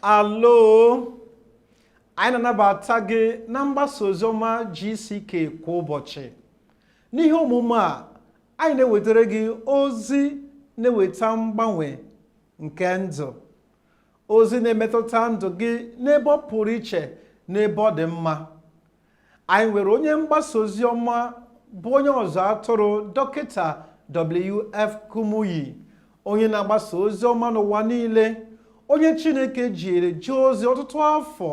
Alo, anyị na-anabata gị na mgbasa oziọma GCK kwa ụbọchị. N'ihe omume a, anyị na-ewetara gị ozi na-eweta mgbanwe nke ndụ. Ozi na-emetụta ndụ gị n'ebe ọ pụrụ iche n'ebe ọ dị mma. Anyị nwere onye mgbasa oziọma bụ onye ọzọ atụrụ Dọkịta W.F. Kumuyi, onye na-agbasa oziọma n'ụwa niile, onye Chineke jiri jee ozi ọtụtụ afọ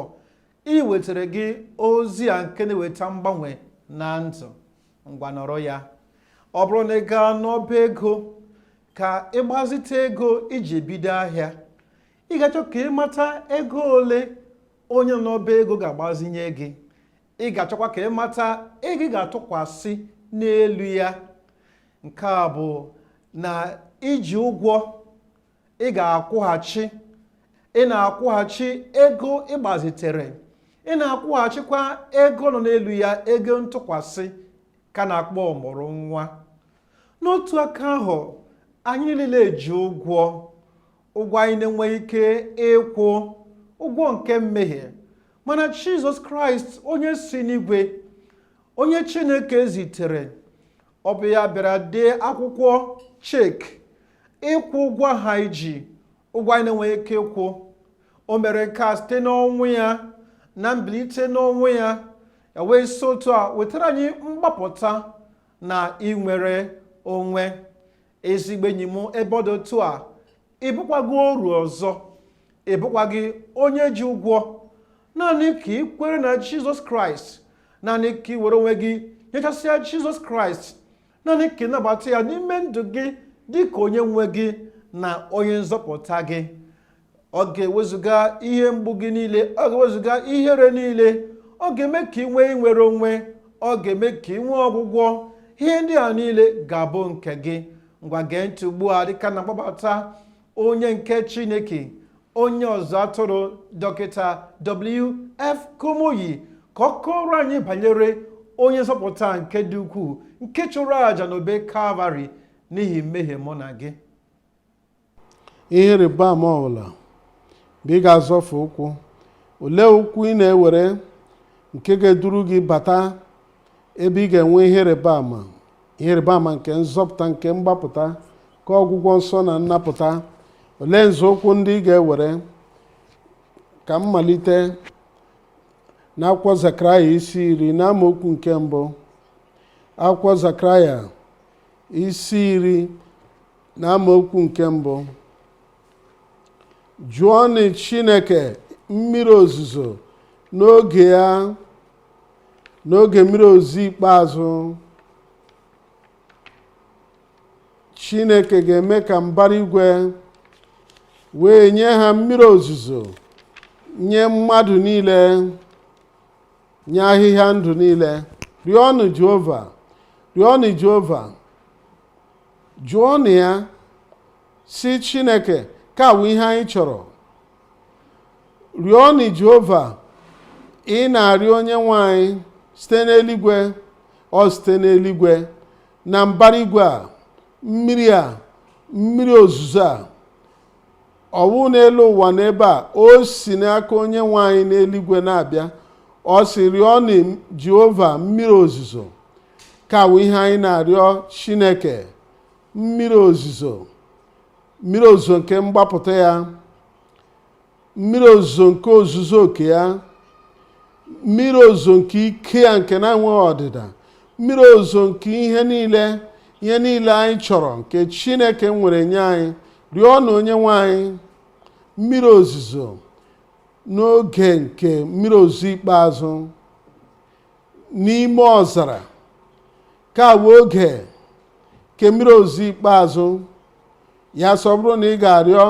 iwetara gị ozi a nke na-eweta mgbanwe na ndụ. Ngwa nọrọ ya. Ọ bụrụ na ị gaa n'ọba ego ka ịgbazite ego iji bido ahịa, ị ga-achọ ka ịmata ego ole onye n'ọba ego ga-agbazinye gị. Ị ga-achọkwa ka ịmata ego ị ga-atụkwasị n'elu ya. Nke a bụ na iji ụgwọ ị ga-akwụghachi. Ị na-akwụghachi ego ịgbazitere. Ị na-akwụghachikwa ego nọ n'elu ya, ego ntụkwasị ka na-akpọ ọmụrụ nwa. N'otu aka ahụ, anyị niile eji ụgwọ anyị na-enweghị ike ịkwụ, ụgwọ nke mmehie. Mana Jizọs Kraịst, onye si n'igwe, onye Chineke zitere, ọ bụ ya bịara dee akwụkwọ cheki ịkwụ ụgwọ ha iji, ụgwọ anyị na-enweghị ike ịkwụ. O mere nke a site n'ọnwụ ya na mbilite n'ọnwụ ya, ya wee si otu a wetara anyị mgbapụta na inwere onwe. Ezigbo enyi m, ebe ọ dị otu a, ị bụkwaghị oru ọzọ, ị bụkwaghị onye ji ụgwọ. Naanị ka ị kwere na Jizọs Kraịst, naanị ka ị were onwe gị nyechasịa Jizọs Kraịst, naanị ka ị nabata ya n'ime ndụ gị dị ka onye nwe gị na onye nzọpụta gị. Ọ ga-ewezuga ihe mgbu gị niile, ọ ga-ewezuga ihere niile, ọ ga-eme ka ị nwee inwere onwe, ọ ga-eme ka ị nwee ọgwụgwọ. Ihe ndị a niile ga-abụ nke gị. Ngwa gee ntị ugbu a dịka na-agbabata onye nke Chineke, onye ọzọ atụrụ Dọkịta W.F. Kumuyi, ka ọ kọrọ anyị banyere onye nzọpụta nke dị ukwuu, nke chụrụ àjà n'obe Kalvarị n'ihi mmehie mụ na gị. Ihe ịrịba ama ọbụla bụ ị ga-azọfe ụkwụ. Olee ụkwụ ị na-ewere nke ga-eduru gị bata ebe ị ga-enwe ihe ịrịba ama nke nzọpụta, nke mgbapụta, ka ọgwụgwọ nsọ na nnapụta? Olee nzọụkwụ ndị ị ga-ewere? Ka m malite n'akwụkwọ Zekaraya isi 10 n'amaokwu nke mbụ. Akwụkwọ Zekaraya isi 10 n'amaokwu nke mbụ. Jụọnụ Chineke mmiri ozuzo n'oge ya, n'oge mmiri ozuzo ikpeazụ. Chineke ga-eme ka mbara igwe wee nye ha mmiri ozuzo, nye mmadụ niile, nye ahịhịa ndụ niile. Rịọnụ Jehova, rịọnụ Jehova, jụọnụ ya, si Chineke, ka bụ ihe anyị chọrọ. Rịọnụ Jehova, ị na-arịọ onye nwanyị site n'eluigwe, ọ site n'eluigwe, na mbara igwe a, mmiri ozuzo a, ọwụ n'elu ụwa n'ebe a, o si n'aka onye nwanyị n'eluigwe na-abịa. Ọ sị rịọnụ Jehova mmiri ozuzo. Ka bụ ihe anyị na-arịọ Chineke, mmiri ozuzo nke mgbapụta ya, mmiri ozuzo nke ozuzo oke ya, mmiri ozuzo nke ike ya nke na-enweghị ọdịda, mmiri ozuzo nke ihe niile anyị chọrọ nke Chineke nwere nye anyị. Rịọnụ onye nwanyị mmiri ozuzo n'oge nke mmiri ozuzo ikpeazụ n'ime ọzara. Ka bụ oge nke mmiri ozuzo ikpeazụ. Ya sọ bụrụ na ị ga-arịọ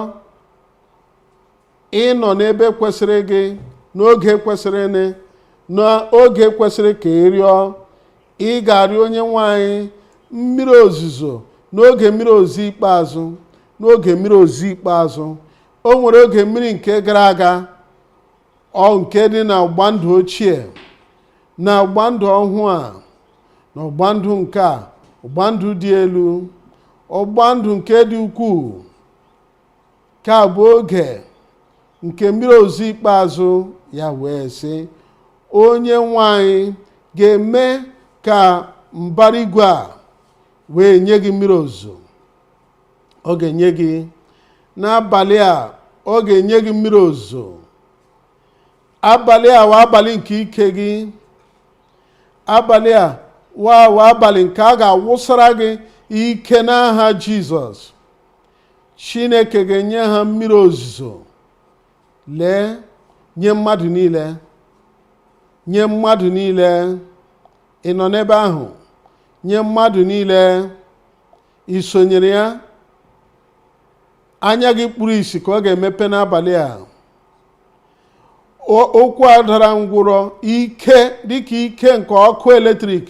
ịnọ n'ebe kwesịrị gị, n'oge kwesịrị, n'oge kwesịrị ka ị rịọ, ị ga-arịọ onye nwanyị mmiri ozuzo n'oge mmiri ozuzo ikpeazụ. N'oge mmiri ozuzo ikpeazụ, o nwere oge mmiri nke gara aga, nke dị na ọgba ndụ ochie, na ọgba ndụ ọhụụ a, na ọgba ndụ nke a, ọgba ndụ dị elu, ọgba ndụ nke dị ukwuu. Ka bụ oge nke mmiri ozuzo ikpeazụ ya wee sị, onye nwanyị ga-eme ka mbara igwe a wee nye gị mmiri ozuzo. Ọ ga-enye gị n'abalị a, ọ ga-enye gị mmiri ozuzo. Abalị a wa abalị nke ike gị. Abalị a wa abalị nke a ga-awụsara gị ike n'aha Jizọs. Chineke ga-enye ha mmiri ozuzo. Lee, nye mmadụ niile. Nye mmadụ niile. Ị nọ n'ebe ahụ? Nye mmadụ niile. Ị sonyere ya? Anya gị kpuru ìsì ka ọ ga-emepe n'abalị a. Okwu a dara ngwụrọ, ike dịka ike nke ọkụ eletrik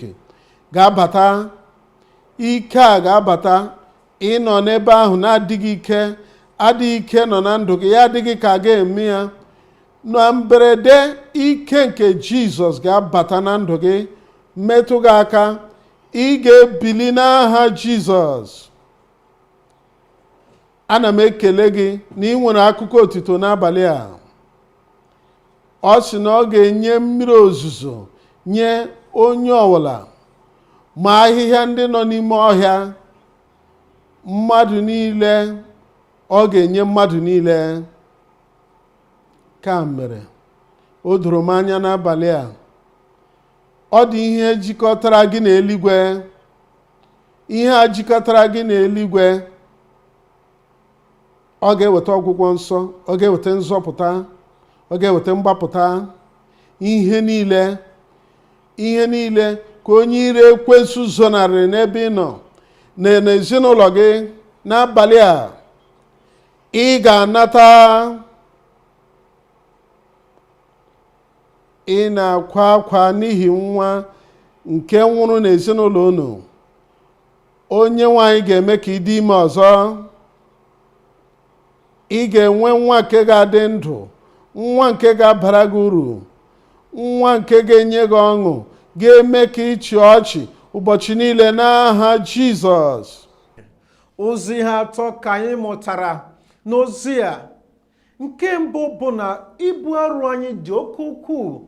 ga-abata. Ike a ga-abata. Ị nọ n'ebe ahụ na-adịghị ike, adịghị ike nọ na ndụ gị, ya adịghị ka a ga-eme ya. Na mberede, ike nke Jizọs ga-abata na ndụ gị, metụ gị aka. Ị ga-ebili n'aha Jizọs. Ana m ekele gị na ị nwere akụkọ otito n'abalị a. Ọ sị na ọ ga-enye mmiri ozuzo nye onye ọbụla, ma ahịhịa ndị nọ n'ime ọhịa, mmadụ niile. Ọ ga-enye mmadụ niile. Ka mere, o doro m anya n'abalị a, ọ dị ihe jikọtara gị na eluigwe. Ihe a jikọtara gị na eluigwe, ọ ga-eweta ọgwụgwọ nsọ, ọ ga-eweta nzọpụta, ọ ga-eweta mgbapụta. Ihe niile ka onye ire ekwensu zonarịrị n'ebe ị nọ na n'ezinụlọ gị, n'abalị a ị ga-anata. Ị na-akwa akwa n'ihi nwa nke nwụrụ n'ezinụlọ unu. Onye nwanyị ga-eme ka ị dị ime ọzọ. Ị ga-enwe nwa nke ga-adị ndụ, nwa nke ga-abara gị uru, nwa nke ga-enye gị ọṅụ, ga-eme ka ịchị ọchị ụbọchị niile n'aha Jizọs. Ozi ha atọ ka anyị mụtara n'ozi a. Nke mbụ bụ na ibu arụ anyị dị oke ukwuu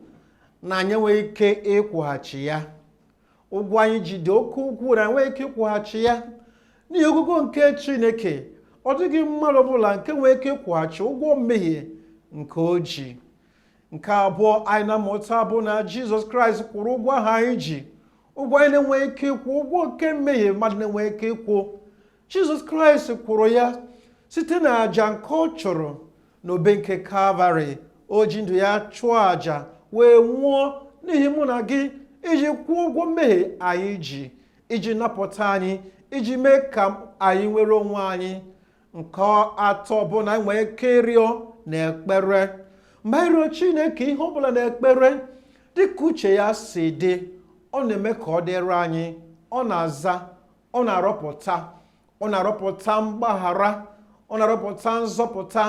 na anyị nwee ike ịkwụghachi ya. Ụgwọ anyị ji dị oke ukwuu na nwee ike ịkwụghachi ya. N'ihi ogugo nke Chineke, ọ dịghị mmadụ ọbụla nke nwee ike ịkwụghachi ụgwọ mmehie nke o ji. Nke abụọ anyị na-amụta bụ na Jizọs Kraịst kwụrụ ụgwọ ahụ anyị ji. Ụgwọ anyị na-enwe ike ịkwụ, ụgwọ nke mmehie mmadụ na-enwe ike ịkwụ. Jizọs Kraịst kwụrụ ya site na àjà nke ọ chụrụ n'obe nke Kalvarị. O ji ndụ ya chụọ àjà wee nwụọ n'ihi mụ na gị, iji kwụọ ụgwọ mmehie anyị ji, iji napụta anyị, iji mee ka anyị nwere onwe anyị. Nke atọ bụ na anyị nwere ike ịrịọ na ekpere. Mgbe anyị rịọ Chineke ihe ọbụla na ekpere dịka uche ya si dị, ọ na-eme ka ọ dịrị anyị. Ọ na-aza, ọ na-arọpụta mgbaghara, ọ na-arọpụta nzọpụta,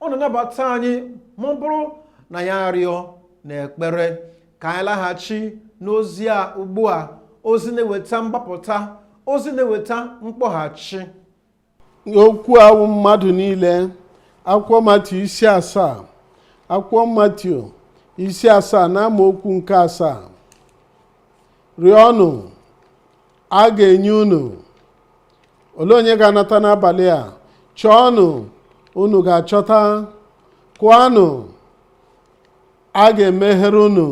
ọ na-anabata anyị ma ọ bụrụ na ya rịọ na ekpere. Ka anyị laghachi n'ozi a ugbu a, ozi na-eweta mgbapụta, ozi na-eweta mkpọghachi. Okwu awụ mmadụ niile. Akwụkwọ Matiu isi 7. Akwụkwọ Matiu isi 7 na amaokwu nke 7. Rịọnụ, a ga-enye unu. Olee onye ga-anata n'abalị a? Chọọnụ, unu ga-achọta. Kụọnụ, a ga-emeghere unu.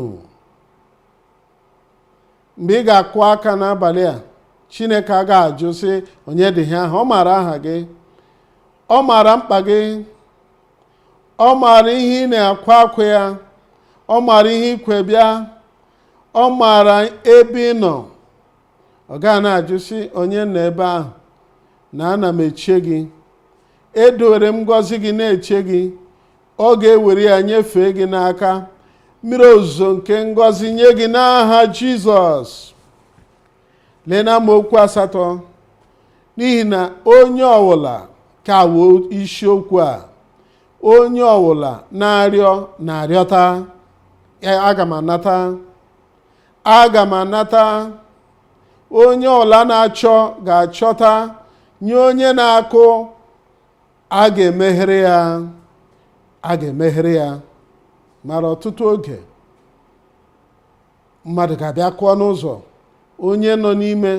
Mgbe ị ga-akụ aka n'abalị a, Chineke a ga-ajụ sị, onye dị ihe ahụ? Ọ maara aha gị, ọ maara mkpa gị, ọ maara ihe ị na-akwa akwa ya, ọ maara ihe ikwe bịa, ọ maara ebe ị nọ. Ọ ga na-ajụ sị, onye nọ ebe ahụ? Na ana m eche gị, edowere m ngọzi gị na-eche gị. Ọ ga-ewere ya nyefee gị n'aka. Mmiri ozuzo nke ngọzi nye gị n'aha Jizọs. Lee na amaokwu 8. N'ihi na onye ọwụla ka wuo isiokwu a, onye ọwụla na-arịọ na-arịọta, aga m anata, aga m anata. Onye ọwụla na-achọ ga-achọta, nye onye na-akụ, a ga-emeghere ya. a ga-emeghere ya. Mara ọtụtụ oge mmadụ ga-abịa kụọ n'ụzọ, onye nọ n'ime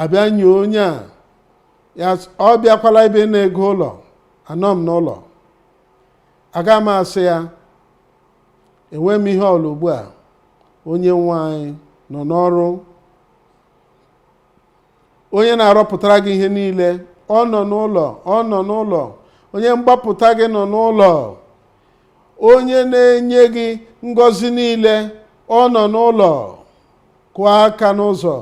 abịa nye onye a ya, ọ bịakwala ebe na-ego ụlọ, anọ m n'ụlọ. Aga m asị ya, enwe m ihe ọlụ ugbu a, onye nwe anyị nọ n'ọrụ, onye na-arọpụtara gị ihe niile ọ nọ n'ụlọ, ọ nọ n'ụlọ, onye mgbapụta gị nọ n'ụlọ, onye na-enye gị ngọzi niile ọ nọ n'ụlọ. Kụọ aka n'ụzọ,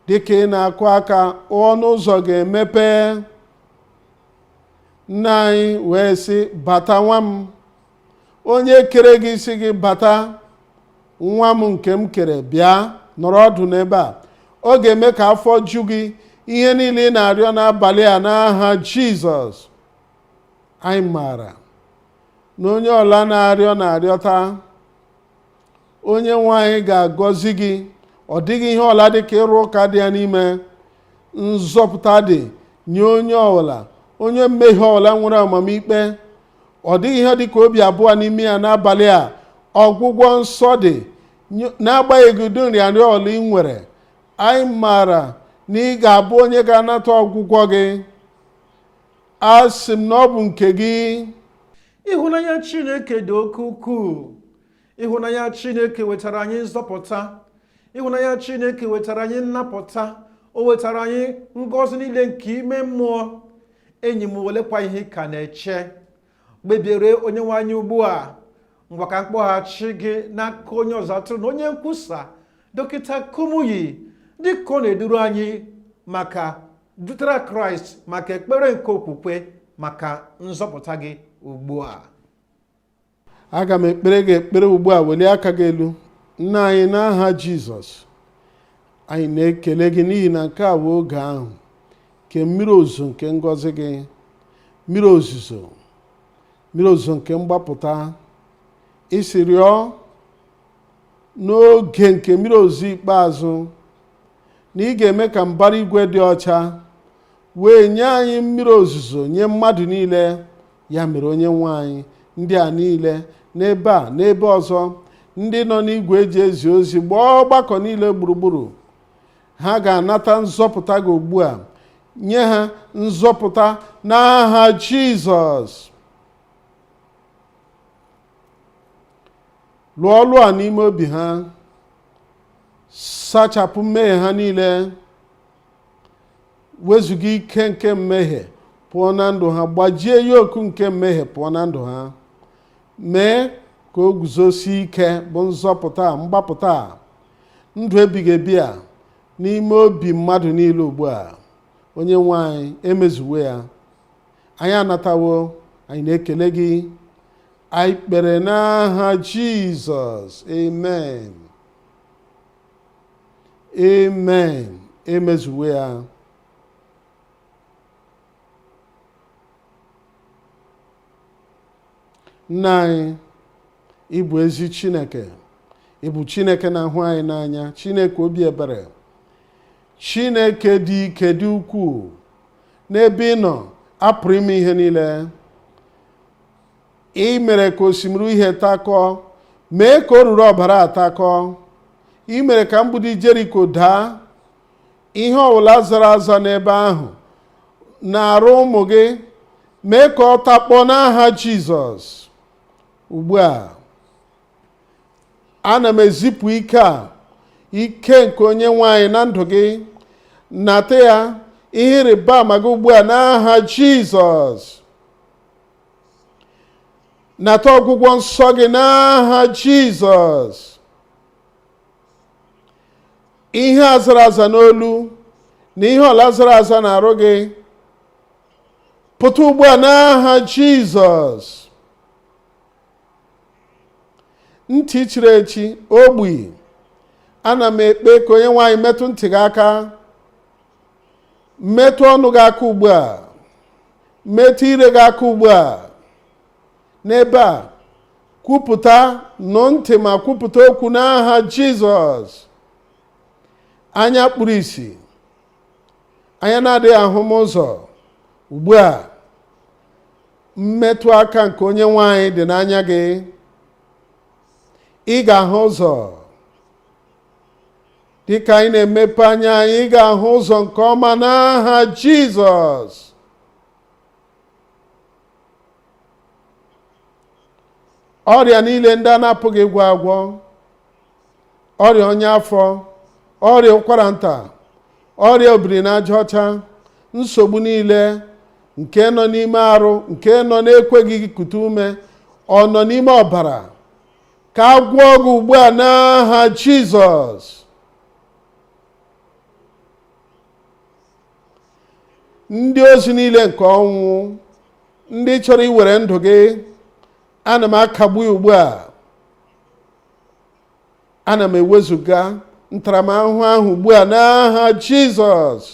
dịka ị na-akụ aka, ọnụ ụzọ ga-emepe. Nna anyị wee sị, bata nwa m. Onye kere gị isi gị, bata nwa m nke m kere, bịa nọrọ ọdụ n'ebe a. Ọ ga-eme ka afọ ju gị ihe niile ị na-arịọ n'abalị a n'aha Jizọs. Anyị maara na onye ọla na-arịọ na-arịọta. Onye nwe anyị ga-agọzi gị. Ọ dịghị ihe ọla dị ka ịrụ ụka dị ya n'ime. Nzọpụta dị nye onye ọbụla, onye mmehie ọbụla nwere amamikpe. Ọ dịghị ihe dị ka obi abụọ n'ime ya n'abalị a. Ọgwụgwọ nsọ dị n'agbanyeghị ụdị nrịanrịa ọbụla ị nwere. Anyị maara na ị ga-abụ onye ga-anata ọgwụgwọ gị. Asị m na ọ bụ nke gị. Ịhụnanya Chineke dị oke ukwuu. Ịhụnanya Chineke wetara anyị nzọpụta. Ịhụnanya Chineke wetara anyị nnapụta. O wetara anyị ngọzi niile nke ime mmụọ. Enyi m, olekwa ihe ka na-eche? Kpebiere onye nwe anyị ugbu a. Ngwa ka mkpọghachi gị n'aka onye ọzọ atụrụ na onye nkwusa, Dọkịta Kumuyi, dịka ọ na-eduru anyị maka dutere Kraịst, maka ekpere nke okwukwe, maka nzọpụta gị ugbu a. Aga m ekpere gị ekpere ugbu a. Welie aka gị elu. Nna anyị, n'aha Jizọs, anyị na-ekele gị n'ihi na nke a bụ oge ahụ nke mmiri ozuzo nke ngọzi gị, mmiri ozuzo nke mgbapụta. Isi rịọ n'oge nke mmiri ozuzo ikpeazụ na ị ga-eme ka mbara igwe dị ọcha, wee nye anyị mmiri ozuzo nye mmadụ niile. Ya mere onye nwe anyị, ndị a niile n'ebe a n'ebe ọzọ, ndị nọ n'igwe eji ezi ozi, gbaa ọgbakọ niile gburugburu, ha ga-anata nzọpụta gị ugbu a. Nye ha nzọpụta n'aha Jizọs. Lụọ ọlụ a n'ime obi ha. Sachapụ mmehie ha niile. Wezuga ike nke mmehie pụọ na ndụ ha. Gbajie yoku nke mmehie pụọ na ndụ ha. Mee ka o guzosie ike bụ nzọpụta, mgbapụta, ndụ ebighị ebi a n'ime obi mmadụ niile ugbu a. Onye nwe anyị, emezuwe ya. Anyị anatawo. Anyị na-ekele gị. Anyị kpere n'aha Jizọs. Amen. Amen. Emezuwe ya. Nna anyị, ị bụ ezi Chineke. Ị bụ Chineke na-ahụ anyị n'anya, Chineke obi ebere, Chineke dị ike, dị ukwuu. N'ebe ị nọ, apụrụ ime ihe niile. Ị mere ka osimiri uhie takọọ, mee ka o ruru ọbara atakọọ. Ị mere ka mgbidi Jeriko daa. Ihe ọbụla zara aza n'ebe ahụ na-arụ ụmụ gị, mee ka ọ takpọọ n'aha Jizọs. Ugbu a, ana m ezipụ ike a, ike nke onye nwe anyị na ndụ gị. Nata ya, ihe ịrịba ama gị ugbu a n'aha Jizọs. Nata ọgwụgwọ nsọ gị n'aha Jizọs. Ihe azara aza n'olu na ihe ọla zara aza na-arụ gị, pụta ugbu a n'aha Jizọs. Ntị chiri echi, ogbi, ana m ekpe ka onye nwe anyị metụ ntị gị aka, metụ ọnụ gị aka ugbu a, metụ ire gị aka ugbu a. N'ebe a, kwupụta, nụ ntị ma kwupụta okwu n'aha Jizọs. Anya kpuru ìsì, anya na-adịghị ahụ m ụzọ, ugbu a mmetụ aka nke onye nwanyị dị n'anya gị. Ị ga-ahụ ụzọ dịka anyị na-emepe anya anyị, ị ga-ahụ ụzọ nke ọma n'aha Jizọs. Ọrịa niile ndị a na-apụghị ịgwọ agwọ, ọrịa ọnya afọ, ọrịa ụkwara nta, ọrịa obiri n'aja ọcha, nsogbu niile nke nọ n'ime arụ, nke nọ n'ekweghị kute ume, ọ nọ n'ime ọbara, ka a gwọọ gị ugbu a n'aha Jizọs. Ndị ozi niile nke ọnwụ, ndị chọrọ iwere ndụ gị, ana m akagbu ugbu a. Ana m ewezuga ntaramahụhụ ahụ ugbu a n'aha Jizọs.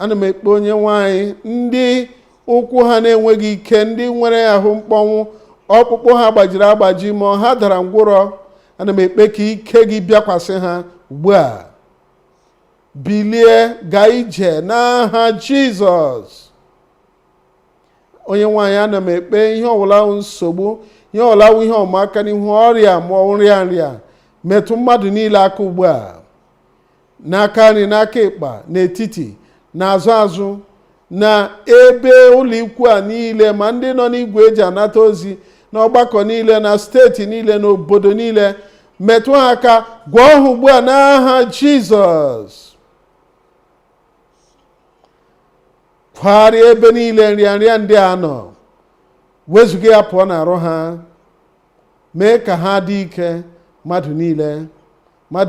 Ana m ekpe onye nwanyị ndị ụkwụ ha na-enweghị ike, ndị nwere ahụ mkpọnwụ, ọkpụkpụ ha gbajiri agbaji ma ha dara ngwụrọ. Ana m ekpe ka ike gị bịakwasị ha ugbu a. Bilie gaa ije n'aha Jizọs. Onye nwanyị, ana m ekpe ihe ọbụla nsogbu, ihe ọbụla ihe ọmụaka n'ihu, ọrịa ma nrịa metụ mmadụ niile aka ugbu a, n'aka nri, n'aka ịkpa, n'etiti, n'azụ azụ, na ebe ụlọ ikwu a niile, ma ndị nọ n'igwe eji anata ozi, n'ọgbakọ niile, na steeti niile, n'obodo niile, metụ ha aka, gwọọ ha ugbu a n'aha Jizọs. Kwagharịa ebe niile nrịanrịa ndị a nọ, wezụga ya pụọ n'arụ ha, mee ka ha dị ike. Mmadụ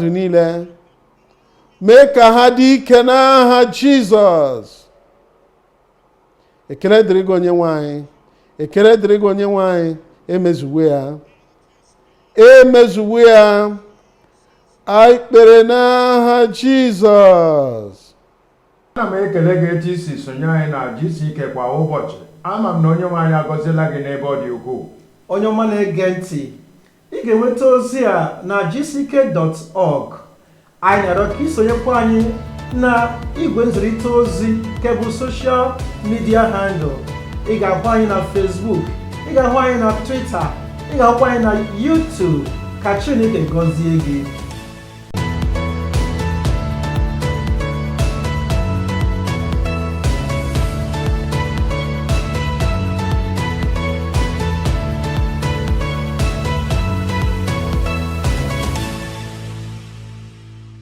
niile mee ka ha dị ike n'aha Jizọs. Ekele dịrị gị onye nwanyị, ekele dịrị gị onye nwanyị. Emezuwe ya, anyị kpere n'aha Jizọs. Ana m ekele gị etu isi sonye anyị na GCK kwa ụbọchị. Ama m na onye nwe anyị agọziela gị n'ebe ọ dị ukwuu. Onye ọma na-ege ntị, ị ga-enweta ozi a na gck.org. Anyị na-arịọ ka isonyekwa anyị na igwe nzirịta ozi nke bụ social media handle. Ị ga-ahụ anyị na Facebook, ị ga-ahụ anyị na Twitter, ị ga-ahụkwa anyị na YouTube. Ka Chineke gọzie gị.